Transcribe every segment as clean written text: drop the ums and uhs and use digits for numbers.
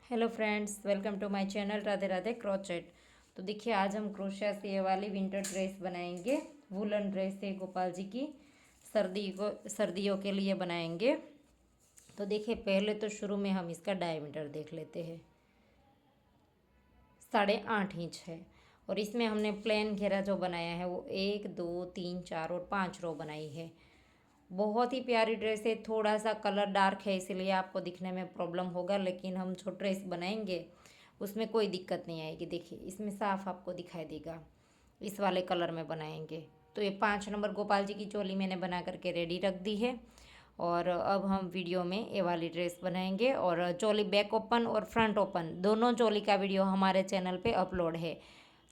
Hello friends, welcome to my channel Radhe Radhe crochet. तो देखिए, आज हम क्रोशिया से ये वाली विंटर ड्रेस बनाएंगे। वुलन ड्रेस है गोपाल जी की, सर्दियों के लिए बनाएंगे। तो देखिए, पहले तो शुरू में हम इसका डायमीटर देख लेते हैं। 8.5 इंच है। और इसमें हमने प्लेन घेरा जो बनाया है वो 1 2 3 4 और 5 रो बनाई है। बहुत ही प्यारी ड्रेस है। थोड़ा सा कलर डार्क है इसलिए आपको दिखने में प्रॉब्लम होगा, लेकिन हम जो ड्रेस बनाएंगे उसमें कोई दिक्कत नहीं आएगी। देखिए, इसमें साफ आपको दिखाई देगा। इस वाले कलर में बनाएंगे। तो ये 5 नंबर गोपाल जी की चोली मैंने बना करके रेडी रख दी है। और अब हम वीडियो में ये वाली ड्रेस बनाएंगे। और चोली बैक ओपन और फ्रंट ओपन दोनों चोली का वीडियो हमारे चैनल पे अपलोड है।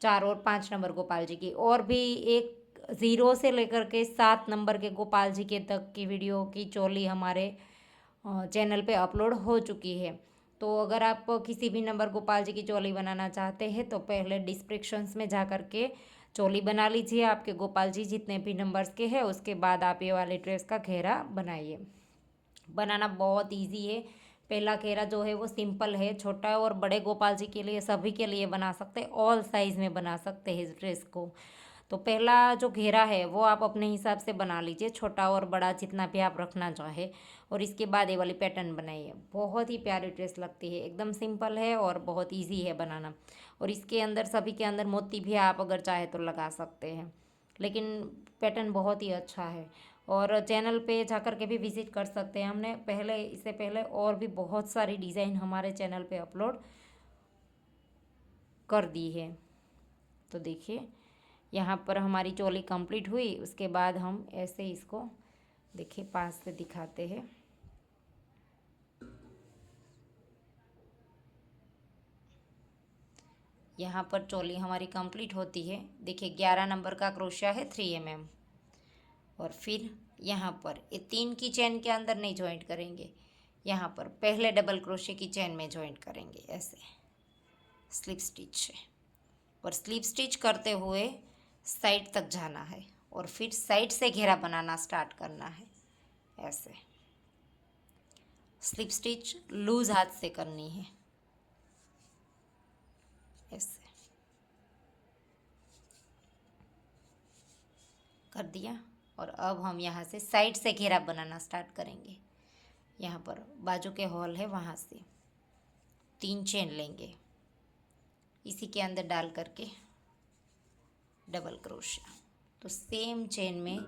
4 और 5 नंबर गोपाल जी की, और भी एक 0 से लेकर के 7 नंबर के गोपाल जी के तक की वीडियो की चोली हमारे चैनल पे अपलोड हो चुकी है। तो अगर आप किसी भी नंबर गोपाल जी की चोली बनाना चाहते हैं तो पहले डिस्क्रिप्शंस में जा कर के चोली बना लीजिए आपके गोपाल जी जितने भी नंबर्स के हैं। उसके बाद आप ये वाले ड्रेस का घेरा बनाइए। बनाना बहुत इजी है। पहला घेरा जो है वो सिंपल है, छोटा और बड़े गोपाल जी के लिए सभी के लिए बना सकते हैं। ऑल साइज़ में बना सकते हैं इस ड्रेस को। तो पहला जो घेरा है वो आप अपने हिसाब से बना लीजिए, छोटा और बड़ा जितना भी आप रखना चाहे। और इसके बाद ये वाली पैटर्न बनाइए। बहुत ही प्यारी ड्रेस लगती है, एकदम सिंपल है और बहुत इजी है बनाना। और इसके अंदर सभी के अंदर मोती भी आप अगर चाहे तो लगा सकते हैं, लेकिन पैटर्न बहुत ही अच्छा है। और चैनल पे जाकर के भी विज़िट कर सकते हैं। हमने पहले, इससे पहले और भी बहुत सारी डिज़ाइन हमारे चैनल पे अपलोड कर दी है। तो देखिए, यहाँ पर हमारी चोली कंप्लीट हुई। उसके बाद हम ऐसे इसको देखिए पास से दिखाते हैं। यहाँ पर चोली हमारी कंप्लीट होती है। देखिए, 11 नंबर का क्रोशिया है 3 mm। और फिर यहाँ पर ये 3 की चेन के अंदर नहीं ज्वाइंट करेंगे, यहाँ पर पहले डबल क्रोशिया की चेन में ज्वाइंट करेंगे ऐसे स्लिप स्टिच से। और स्लिप स्टिच करते हुए साइड तक जाना है और फिर साइड से घेरा बनाना स्टार्ट करना है ऐसे। स्लिप स्टिच लूज हाथ से करनी है ऐसे। कर दिया। और अब हम यहाँ से साइड से घेरा बनाना स्टार्ट करेंगे। यहाँ पर बाजू के हॉल है, वहाँ से 3 चेन लेंगे, इसी के अंदर डाल करके डबल क्रोशिया। तो सेम चेन में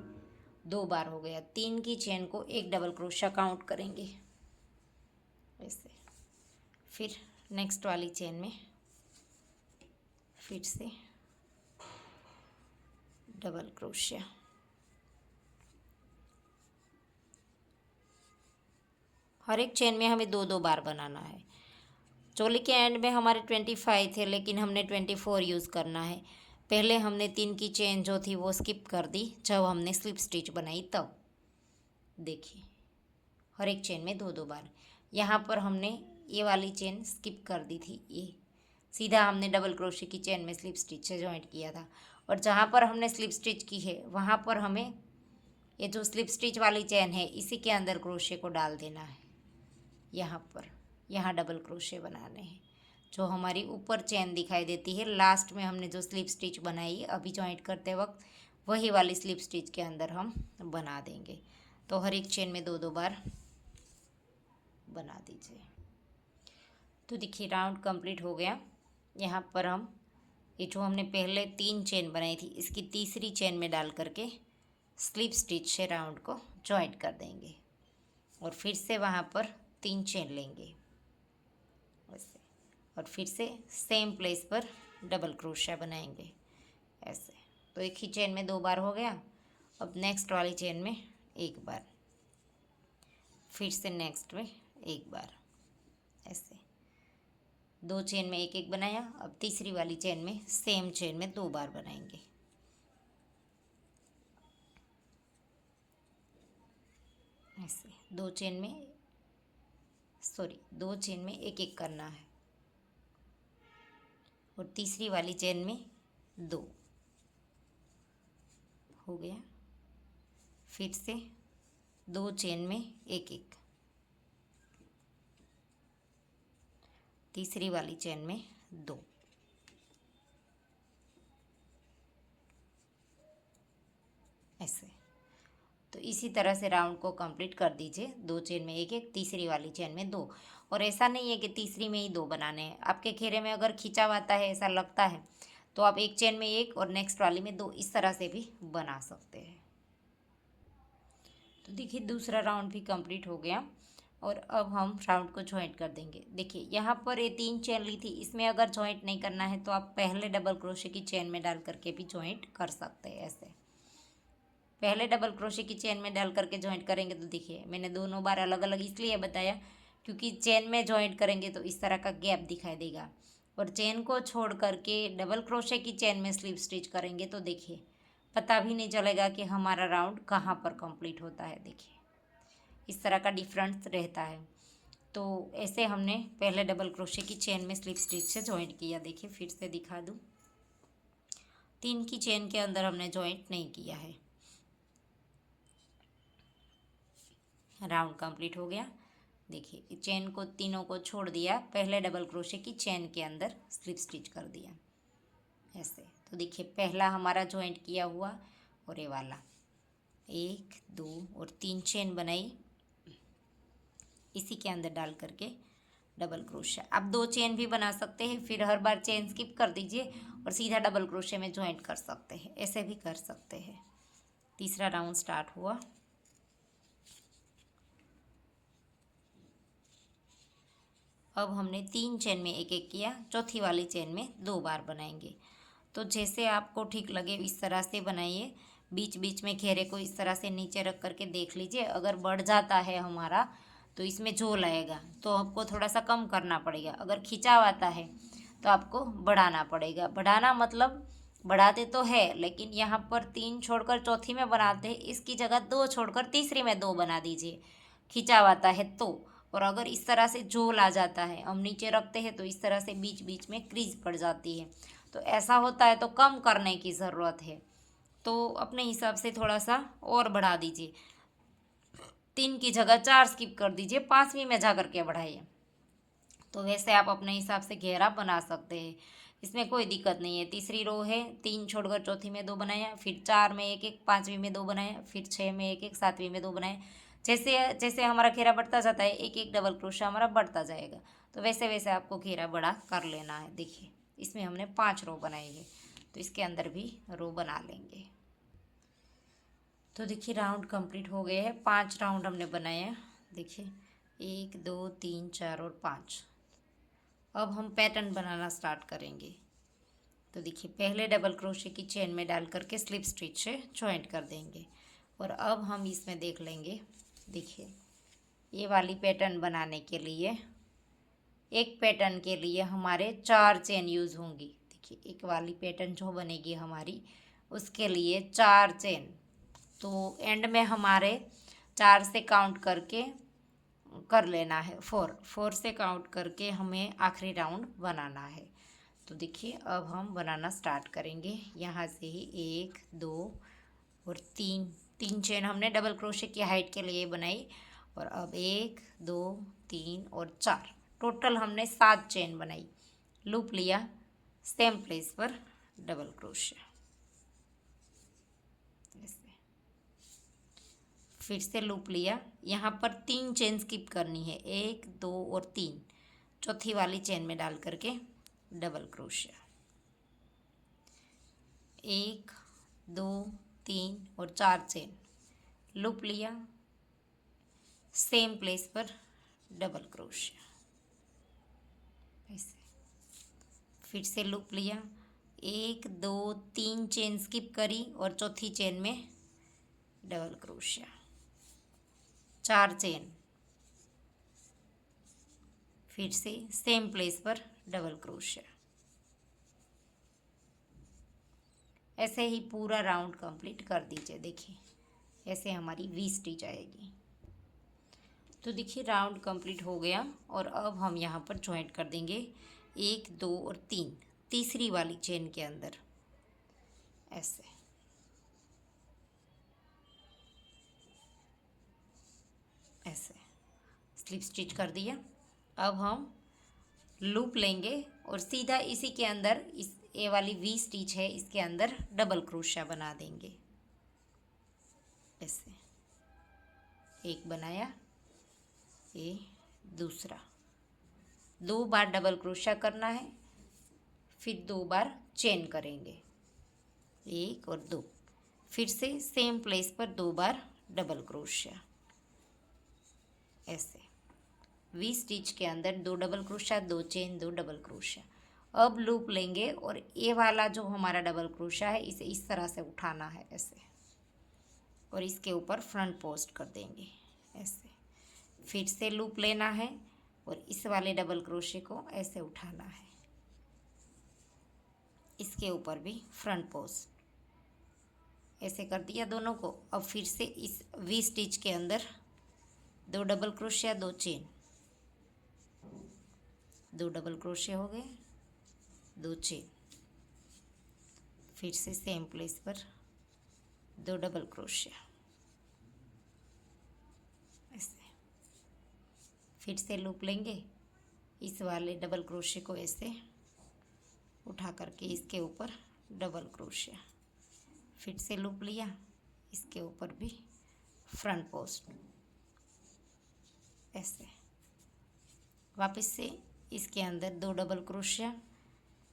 2 बार हो गया। 3 की चेन को एक डबल क्रोशिया काउंट करेंगे ऐसे। फिर नेक्स्ट वाली चेन में फिर से डबल क्रोशिया। हर एक चेन में हमें 2 2 बार बनाना है। चोली के एंड में हमारे 25 थे, लेकिन हमने 24 यूज़ करना है। पहले हमने 3 की चेन जो थी वो स्किप कर दी जब हमने स्लिप स्टिच बनाई तब। देखिए, हर एक चेन में 2 2 बार। यहाँ पर हमने ये वाली चेन स्किप कर दी थी, ये सीधा हमने डबल क्रोशे की चेन में स्लिप स्टिच से जॉइंट किया था। और जहाँ पर हमने स्लिप स्टिच की है वहाँ पर हमें ये जो स्लिप स्टिच वाली चेन है इसी के अंदर क्रोशे को डाल देना है। यहाँ पर यहाँ डबल क्रोशे बनाने हैं। जो हमारी ऊपर चेन दिखाई देती है लास्ट में हमने जो स्लिप स्टिच बनाई अभी जॉइंट करते वक्त, वही वाली स्लिप स्टिच के अंदर हम बना देंगे। तो हर एक चेन में 2 2 बार बना दीजिए। तो देखिए, राउंड कंप्लीट हो गया। यहाँ पर हम ये जो हमने पहले 3 चेन बनाई थी इसकी तीसरी चेन में डाल करके स्लिप स्टिच से राउंड को जॉइंट कर देंगे। और फिर से वहाँ पर 3 चेन लेंगे ऐसे। और फिर से सेम प्लेस पर डबल क्रोशिया बनाएंगे ऐसे। तो एक ही चेन में 2 बार हो गया। अब नेक्स्ट वाली चेन में 1 बार, फिर से नेक्स्ट में 1 बार ऐसे। 2 चेन में 1 1 बनाया। अब तीसरी वाली चेन में सेम चेन में 2 बार बनाएंगे ऐसे। 2 चेन में 2 चेन में 1 1 करना है। और तीसरी वाली चेन में 2 हो गया। फिर से 2 चेन में 1 1। तीसरी वाली चेन में 2, ऐसे। तो इसी तरह से राउंड को कंप्लीट कर दीजिए। 2 चेन में 1 1, तीसरी वाली चेन में 2। और ऐसा नहीं है कि तीसरी में ही 2 बनाने हैं। आपके घेरे में अगर खिंचाव आता है, ऐसा लगता है, तो आप एक चेन में 1 और नेक्स्ट वाली में 2, इस तरह से भी बना सकते हैं। तो देखिए दूसरा राउंड भी कंप्लीट हो गया और अब हम राउंड को ज्वाइंट कर देंगे। देखिए यहाँ पर ये 3 चेन ली थी, इसमें अगर ज्वाइंट नहीं करना है तो आप पहले डबल क्रोशे की चेन में डाल करके भी ज्वाइंट कर सकते हैं। ऐसे पहले डबल क्रोशे की चेन में डाल करके ज्वाइंट करेंगे तो देखिए मैंने दोनों बार अलग अलग इसलिए बताया क्योंकि चेन में ज्वाइंट करेंगे तो इस तरह का गैप दिखाई देगा, और चेन को छोड़ करके डबल क्रोशे की चेन में स्लिप स्टिच करेंगे तो देखिए पता भी नहीं चलेगा कि हमारा राउंड कहाँ पर कंप्लीट होता है। देखिए इस तरह का डिफरेंस रहता है। तो ऐसे हमने पहले डबल क्रोशे की चेन में स्लिप स्टिच से ज्वाइंट किया। देखिए फिर से दिखा दूँ, 3 की चेन के अंदर हमने ज्वाइंट नहीं किया है। राउंड कंप्लीट हो गया। देखिए चेन को तीनों को छोड़ दिया, पहले डबल क्रोशे की चेन के अंदर स्लिप स्टिच कर दिया ऐसे। तो देखिए पहला हमारा ज्वाइंट किया हुआ और ये वाला 1 2 और 3 चेन बनाई, इसी के अंदर डाल करके डबल क्रोशे। आप 2 चेन भी बना सकते हैं, फिर हर बार चेन स्किप कर दीजिए और सीधा डबल क्रोशे में ज्वाइंट कर सकते हैं, ऐसे भी कर सकते हैं। तीसरा राउंड स्टार्ट हुआ। अब हमने 3 चेन में 1 1 किया, चौथी वाली चेन में 2 बार बनाएंगे। तो जैसे आपको ठीक लगे इस तरह से बनाइए। बीच बीच में घेरे को इस तरह से नीचे रख करके देख लीजिए, अगर बढ़ जाता है हमारा तो इसमें झोल आएगा, तो आपको थोड़ा सा कम करना पड़ेगा। अगर खिंचाव आता है तो आपको बढ़ाना पड़ेगा। बढ़ाना मतलब बढ़ाते तो है, लेकिन यहाँ पर 3 छोड़कर चौथी में बनाते हैं, इसकी जगह 2 छोड़कर तीसरी में 2 बना दीजिए, खिंचाव आता है तो। और अगर इस तरह से झोल आ जाता है, हम नीचे रखते हैं तो इस तरह से बीच बीच में क्रीज पड़ जाती है, तो ऐसा होता है तो कम करने की ज़रूरत है। तो अपने हिसाब से थोड़ा सा और बढ़ा दीजिए, 3 की जगह 4 स्किप कर दीजिए, 5वीं में जा करके बढ़ाइए। तो वैसे आप अपने हिसाब से घेरा बना सकते हैं, इसमें कोई दिक्कत नहीं है। तीसरी रो है, 3 छोड़कर चौथी में 2 बनाया, फिर 4 में 1 1, 5वीं में 2 बनाया, फिर 6 में 1 1, 7वीं में 2 बनाया। जैसे जैसे हमारा घेरा बढ़ता जाता है, एक एक डबल क्रोशा हमारा बढ़ता जाएगा। तो वैसे वैसे आपको घेरा बड़ा कर लेना है। देखिए इसमें हमने 5 रो बनाई है, तो इसके अंदर भी रो बना लेंगे। तो देखिए राउंड कंप्लीट हो गए हैं, 5 राउंड हमने बनाए हैं। देखिए 1 2 3 4 और 5। अब हम पैटर्न बनाना स्टार्ट करेंगे। तो देखिए पहले डबल क्रोशे की चेन में डाल करके स्लिप स्टिच से ज्वाइंट कर देंगे। और अब हम इसमें देख लेंगे। देखिए ये वाली पैटर्न बनाने के लिए, एक पैटर्न के लिए हमारे 4 चेन यूज़ होंगी। देखिए एक वाली पैटर्न जो बनेगी हमारी, उसके लिए 4 चेन। तो एंड में हमारे 4 से काउंट करके कर लेना है, 4 से काउंट करके हमें आखिरी राउंड बनाना है। तो देखिए अब हम बनाना स्टार्ट करेंगे। यहाँ से ही 1 2 और 3 चेन हमने डबल क्रोशे की हाइट के लिए बनाई। और अब 1 2 3 और 4, टोटल हमने 7 चेन बनाई। लूप लिया, सेम प्लेस पर डबल क्रोशे, फिर से लूप लिया। यहाँ पर 3 चेन स्किप करनी है, 1 2 और 3, चौथी वाली चेन में डाल करके डबल क्रोशिया, 1 2 3 और 4 चेन, लूप लिया, सेम प्लेस पर डबल क्रोशिया, ऐसे। फिर से लूप लिया, 1 2 3 चेन स्किप करी और चौथी चेन में डबल क्रोशिया, 4 चेन, फिर से सेम प्लेस पर डबल क्रोशिया। ऐसे ही पूरा राउंड कंप्लीट कर दीजिए। देखिए ऐसे हमारी वी स्टिच आएगी। तो देखिए राउंड कंप्लीट हो गया और अब हम यहाँ पर ज्वाइंट कर देंगे 1 2 और 3, तीसरी वाली चेन के अंदर ऐसे। ऐसे स्लिप स्टिच कर दिया। अब हम लूप लेंगे और सीधा इसी के अंदर इस ये वाली वी स्टिच है इसके अंदर डबल क्रोशिया बना देंगे। ऐसे एक बनाया, ये दूसरा, 2 बार डबल क्रोशिया करना है, फिर 2 बार चेन करेंगे, 1 और 2, फिर से सेम प्लेस पर 2 बार डबल क्रोशिया। ऐसे वी स्टिच के अंदर 2 double crochet, 2 chain, 2 double crochet. अब लूप लेंगे और ये वाला जो हमारा डबल क्रोशिया है इसे इस तरह से उठाना है ऐसे, और इसके ऊपर फ्रंट पोस्ट कर देंगे ऐसे। फिर से लूप लेना है और इस वाले डबल क्रोशिया को ऐसे उठाना है, इसके ऊपर भी फ्रंट पोस्ट ऐसे कर दिया दोनों को। अब फिर से इस वी स्टिच के अंदर 2 double crochet, 2 chain, 2 double crochet हो गए, 2 चेन, फिर से सेम प्लेस पर 2 डबल क्रोशिया ऐसे। फिर से लूप लेंगे, इस वाले डबल क्रोशिया को ऐसे उठा करके इसके ऊपर डबल क्रोशिया, फिर से लूप लिया, इसके ऊपर भी फ्रंट पोस्ट ऐसे। वापस से इसके अंदर 2 double crochet,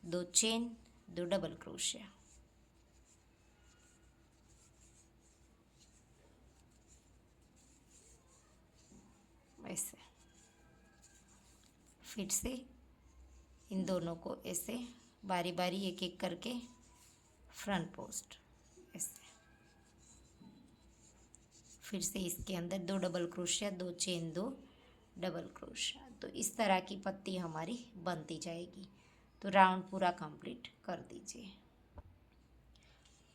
2 chain, 2 double crochet ऐसे। फिर से इन दोनों को ऐसे बारी बारी एक एक करके फ्रंट पोस्ट ऐसे। फिर से इसके अंदर 2 double crochet, 2 chain, 2 double crochet. तो इस तरह की पत्ती हमारी बनती जाएगी। तो राउंड पूरा कंप्लीट कर दीजिए।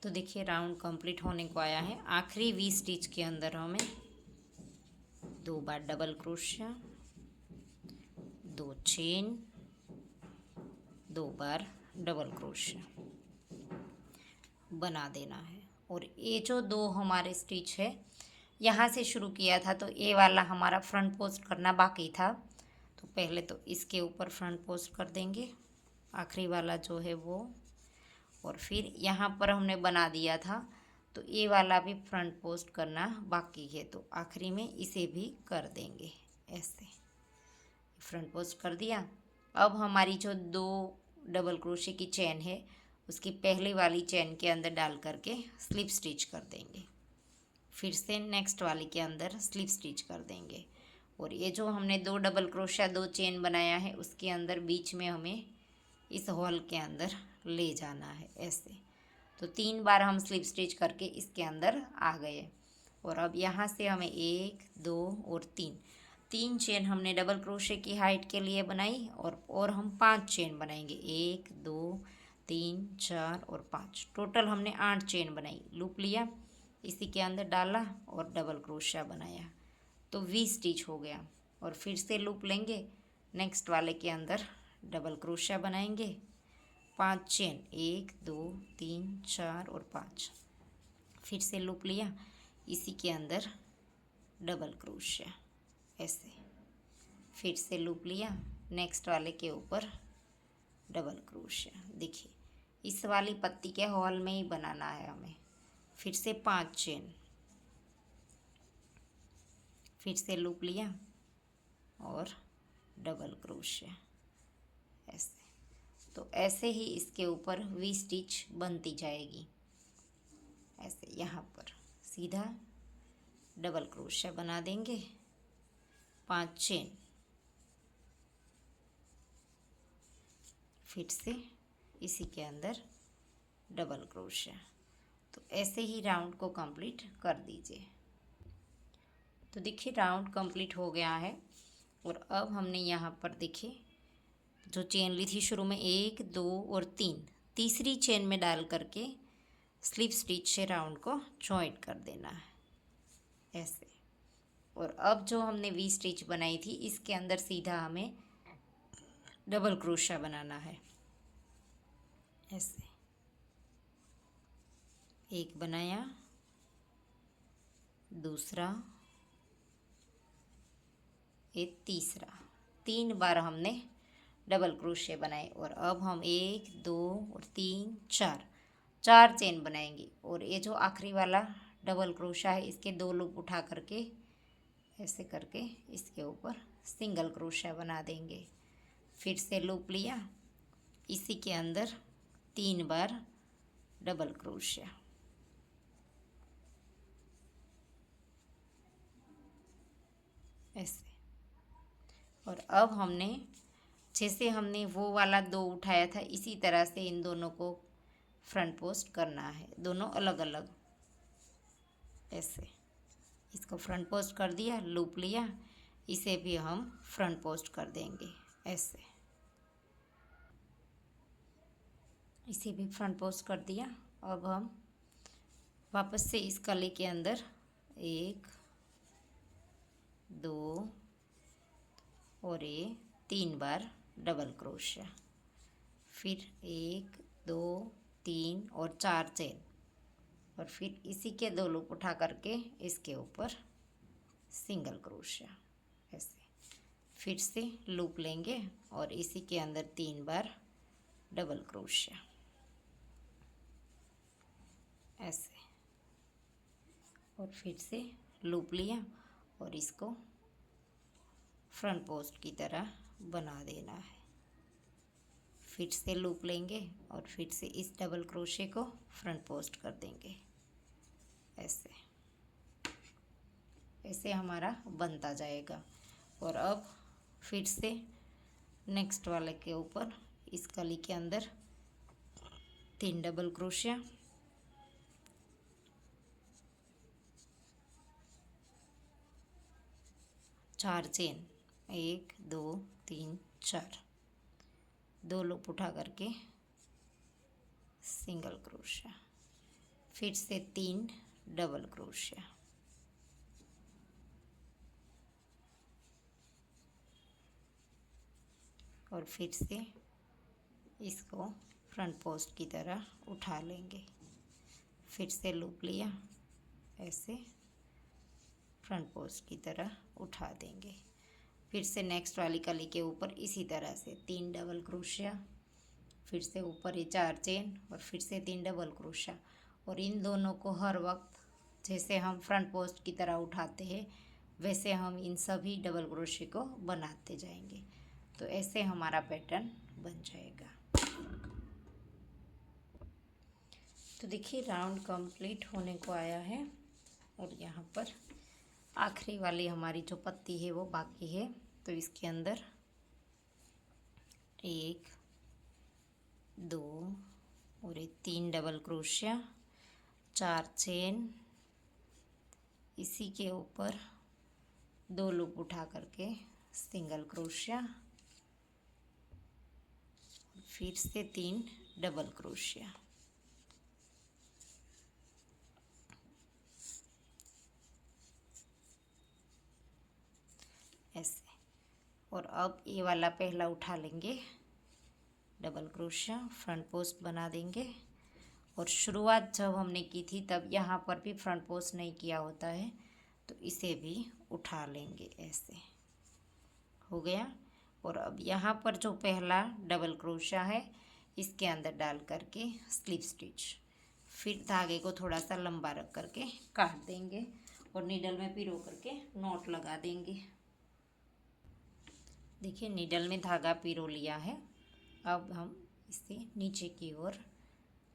तो देखिए राउंड कंप्लीट होने को आया है। आखिरी वी स्टिच के अंदर हमें 2 बार डबल क्रोशिया, 2 चेन, 2 बार डबल क्रोशिया बना देना है। और ये जो 2 हमारे स्टिच है यहाँ से शुरू किया था, तो ये वाला हमारा फ्रंट पोस्ट करना बाकी था। तो पहले तो इसके ऊपर फ्रंट पोस्ट कर देंगे, आखिरी वाला जो है वो, और फिर यहाँ पर हमने बना दिया था तो ये वाला भी फ्रंट पोस्ट करना बाकी है, तो आखिरी में इसे भी कर देंगे ऐसे। फ्रंट पोस्ट कर दिया। अब हमारी जो 2 डबल क्रोशिया की चेन है उसकी पहली वाली चेन के अंदर डाल करके स्लिप स्टिच कर देंगे, फिर से नेक्स्ट वाली के अंदर स्लिप स्टिच कर देंगे। और ये जो हमने 2 डबल क्रोशिया, 2 चेन बनाया है उसके अंदर बीच में हमें इस होल के अंदर ले जाना है ऐसे। तो 3 बार हम स्लिप स्टिच करके इसके अंदर आ गए। और अब यहाँ से हमें 1, 2 और 3 चेन हमने डबल क्रोशिया की हाइट के लिए बनाई, और हम 5 चेन बनाएंगे, 1, 2, 3, 4 और 5, टोटल हमने 8 चेन बनाई। लूप लिया, इसी के अंदर डाला और डबल क्रोशिया बनाया, तो वी स्टिच हो गया। और फिर से लूप लेंगे, नेक्स्ट वाले के अंदर डबल क्रोशिया बनाएंगे, 5 चेन, 1, 2, 3, 4 और 5, फिर से लूप लिया, इसी के अंदर डबल क्रोशिया ऐसे, फिर से लूप लिया, नेक्स्ट वाले के ऊपर डबल क्रोशिया। देखिए इस वाली पत्ती के हॉल में ही बनाना है हमें। फिर से 5 चेन, फिर से लूप लिया और डबल क्रोशिया ऐसे। तो ऐसे ही इसके ऊपर वी स्टिच बनती जाएगी ऐसे। यहाँ पर सीधा डबल क्रोशिया बना देंगे, 5 चेन, फिर से इसी के अंदर डबल क्रोशिया। तो ऐसे ही राउंड को कंप्लीट कर दीजिए। तो देखिए राउंड कंप्लीट हो गया है। और अब हमने यहाँ पर देखिए जो चेन ली थी शुरू में 1, 2 और 3, तीसरी चेन में डाल करके स्लिप स्टिच से राउंड को जॉइंट कर देना है ऐसे। और अब जो हमने वी स्टिच बनाई थी इसके अंदर सीधा हमें डबल क्रोशिया बनाना है ऐसे। एक बनाया, दूसरा, एक तीसरा, 3 बार हमने डबल क्रोशे बनाए। और अब हम 1 2 और 3 4 4 चेन बनाएंगे। और ये जो आखिरी वाला डबल क्रोशा है इसके 2 लूप उठा करके ऐसे करके इसके ऊपर सिंगल क्रोशा बना देंगे। फिर से लूप लिया, इसी के अंदर 3 बार डबल क्रोशा, ऐसे। और अब हमने जैसे हमने वो वाला 2 उठाया था इसी तरह से इन दोनों को फ्रंट पोस्ट करना है, दोनों अलग अलग ऐसे। इसको फ्रंट पोस्ट कर दिया, लूप लिया, इसे भी हम फ्रंट पोस्ट कर देंगे ऐसे। इसे भी फ्रंट पोस्ट कर दिया। अब हम वापस से इस कली के अंदर 1 2 और ये 3 बार डबल क्रोशिया, फिर 1 2 3 और 4 चेन, और फिर इसी के 2 लूप उठा करके इसके ऊपर सिंगल क्रोशिया ऐसे। फिर से लूप लेंगे और इसी के अंदर 3 बार डबल क्रोशिया ऐसे। और फिर से लूप लिया और इसको फ्रंट पोस्ट की तरह बना देना है। फिर से लूप लेंगे और फिर से इस डबल क्रोशे को फ्रंट पोस्ट कर देंगे ऐसे। ऐसे हमारा बनता जाएगा। और अब फिर से नेक्स्ट वाले के ऊपर इस कली के अंदर 3 डबल क्रोशिया, चार चेन, 1 2 3 4, 2 लूप उठा करके सिंगल क्रोशिया, फिर से 3 डबल क्रोशिया, और फिर से इसको फ्रंट पोस्ट की तरह उठा लेंगे। फिर से लूप लिया, ऐसे फ्रंट पोस्ट की तरह उठा देंगे। फिर से नेक्स्ट वाली कली के ऊपर इसी तरह से 3 डबल क्रोशिया, फिर से ऊपर ये 4 चेन और फिर से 3 डबल क्रोशिया। और इन दोनों को हर वक्त जैसे हम फ्रंट पोस्ट की तरह उठाते हैं वैसे हम इन सभी डबल क्रोशिया को बनाते जाएंगे। तो ऐसे हमारा पैटर्न बन जाएगा। तो देखिए राउंड कंप्लीट होने को आया है और यहाँ पर आखिरी वाली हमारी जो पत्ती है वो बाकी है। तो इसके अंदर 1 2 और 3 डबल क्रोशिया, 4 चेन, इसी के ऊपर 2 लूप उठा करके सिंगल क्रोशिया, फिर से 3 डबल क्रोशिया ऐसे। और अब ये वाला पहला उठा लेंगे डबल क्रोशिया, फ्रंट पोस्ट बना देंगे। और शुरुआत जब हमने की थी तब यहाँ पर भी फ्रंट पोस्ट नहीं किया होता है, तो इसे भी उठा लेंगे ऐसे। हो गया। और अब यहाँ पर जो पहला डबल क्रोशिया है इसके अंदर डाल करके स्लिप स्टिच, फिर धागे को थोड़ा सा लंबा रख करके काट देंगे और नीडल में पिरो करके नॉट लगा देंगे। देखिए नीडल में धागा पिरो लिया है। अब हम इसे नीचे की ओर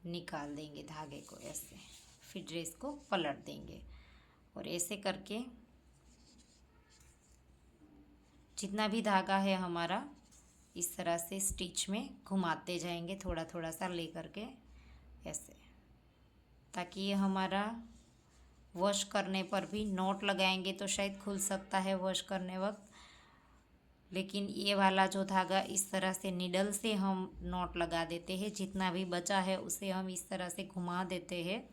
निकाल देंगे धागे को ऐसे, फिर ड्रेस को पलट देंगे और ऐसे करके जितना भी धागा है हमारा इस तरह से स्टिच में घुमाते जाएंगे, थोड़ा थोड़ा सा ले करके ऐसे, ताकि ये हमारा वॉश करने पर भी नॉट लगाएंगे तो शायद खुल सकता है वॉश करने वक्त, लेकिन ये वाला जो धागा इस तरह से निडल से हम नॉट लगा देते हैं, जितना भी बचा है उसे हम इस तरह से घुमा देते हैं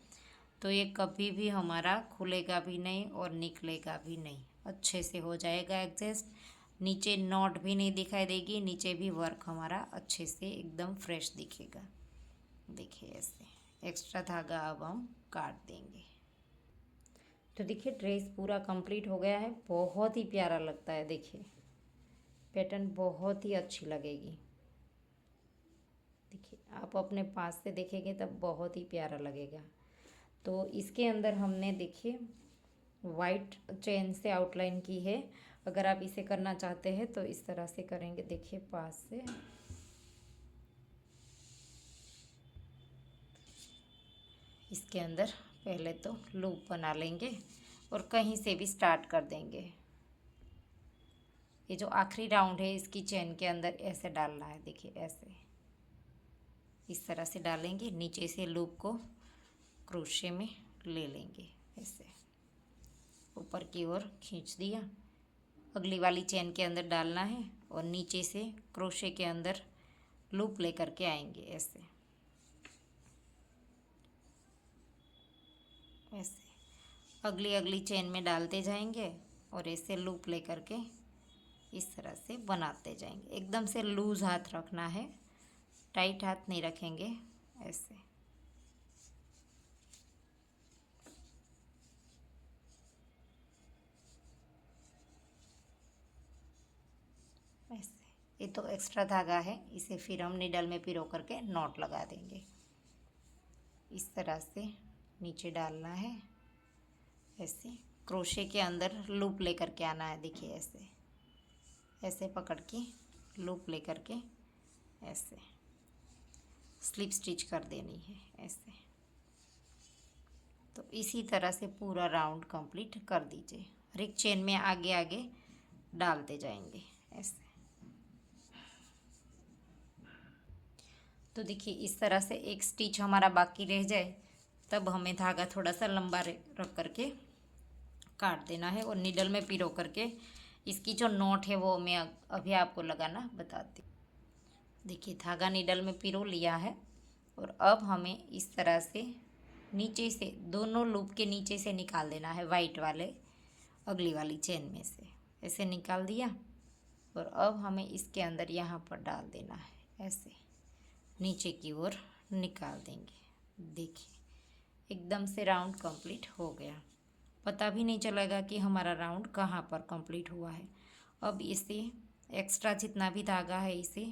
तो ये कभी भी हमारा खुलेगा भी नहीं और निकलेगा भी नहीं, अच्छे से हो जाएगा एडजस्ट। नीचे नॉट भी नहीं दिखाई देगी, नीचे भी वर्क हमारा अच्छे से एकदम फ्रेश दिखेगा। देखिए ऐसे एक्स्ट्रा धागा अब हम काट देंगे। तो देखिए ड्रेस पूरा कंप्लीट हो गया है, बहुत ही प्यारा लगता है। देखिए पैटर्न बहुत ही अच्छी लगेगी। देखिए, आप अपने पास से देखेंगे तब बहुत ही प्यारा लगेगा। तो इसके अंदर हमने देखिए वाइट चेन से आउटलाइन की है। अगर आप इसे करना चाहते हैं तो इस तरह से करेंगे। देखिए पास से इसके अंदर पहले तो लूप बना लेंगे और कहीं से भी स्टार्ट कर देंगे। ये जो आखिरी राउंड है इसकी चेन के अंदर ऐसे डालना है। देखिए ऐसे इस तरह से डालेंगे, नीचे से लूप को क्रोशे में ले लेंगे, ऐसे ऊपर की ओर खींच दिया। अगली वाली चेन के अंदर डालना है और नीचे से क्रोशे के अंदर लूप लेकर के आएंगे, ऐसे ऐसे अगली अगली चेन में डालते जाएंगे और ऐसे लूप लेकर के इस तरह से बनाते जाएंगे। एकदम से लूज हाथ रखना है, टाइट हाथ नहीं रखेंगे। ऐसे ऐसे ये तो एक्स्ट्रा धागा है, इसे फिर हम नीडल में पिरो करके नॉट लगा देंगे। इस तरह से नीचे डालना है, ऐसे क्रोशे के अंदर लूप लेकर के आना है। देखिए ऐसे ऐसे पकड़ के लूप लेकर के ऐसे स्लिप स्टिच कर देनी है ऐसे। तो इसी तरह से पूरा राउंड कंप्लीट कर दीजिए। हर एक चेन में आगे आगे डालते जाएंगे ऐसे। तो देखिए इस तरह से एक स्टिच हमारा बाकी रह जाए तब हमें धागा थोड़ा सा लंबा रख करके काट देना है और नीडल में पिरो करके इसकी जो नॉट है वो मैं अभी आपको लगाना बताती हूँ। देखिए धागा नीडल में पिरो लिया है और अब हमें इस तरह से नीचे से दोनों लूप के नीचे से निकाल देना है, वाइट वाले अगली वाली चेन में से ऐसे निकाल दिया। और अब हमें इसके अंदर यहाँ पर डाल देना है, ऐसे नीचे की ओर निकाल देंगे। देखिए एकदम से राउंड कंप्लीट हो गया, पता भी नहीं चलेगा कि हमारा राउंड कहाँ पर कंप्लीट हुआ है। अब इसे एक्स्ट्रा जितना भी धागा है इसे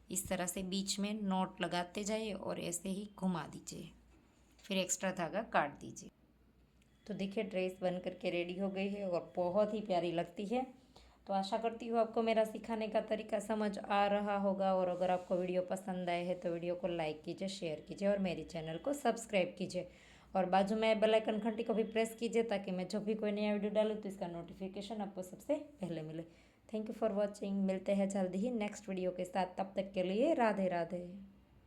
इस तरह से बीच में नॉट लगाते जाइए और ऐसे ही घुमा दीजिए, फिर एक्स्ट्रा धागा काट दीजिए। तो देखिए ड्रेस बन करके रेडी हो गई है और बहुत ही प्यारी लगती है। तो आशा करती हूँ आपको मेरा सिखाने का तरीका समझ आ रहा होगा। और अगर आपको वीडियो पसंद आए है तो वीडियो को लाइक कीजिए, शेयर कीजिए और मेरे चैनल को सब्सक्राइब कीजिए। और बाजू में बेल आइकन घंटी को भी प्रेस कीजिए ताकि मैं जब भी कोई नया वीडियो डालूँ तो इसका नोटिफिकेशन आपको सबसे पहले मिले। Thank you for watching. मिलते हैं जल्दी ही नेक्स्ट वीडियो के साथ, तब तक के लिए राधे राधे।